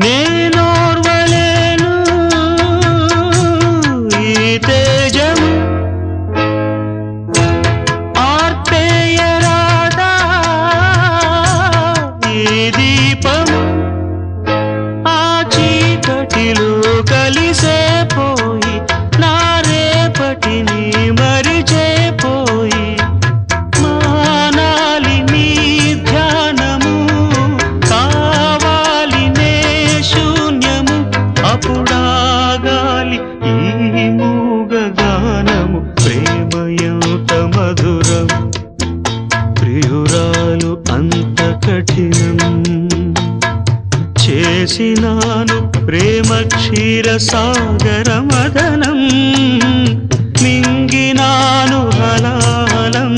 నేనోర్వలేను ఈ తేజము ఆర్పేయరాదా ఈ దీపము ఆ చీకటిలో కలిసే పోయి నా రేపటిని మరిచేపోయి మానాలి నీ ధ్యానము కావాలి నే శూన్యము అప్పుడాగాలి ఈ మూగ గానము ప్రేమ ఎంత మధురం ప్రియురాలు అంత కఠినం చేసినాను ప్రేమ క్షీర సాగర మదనం మింగినాను హలాహలం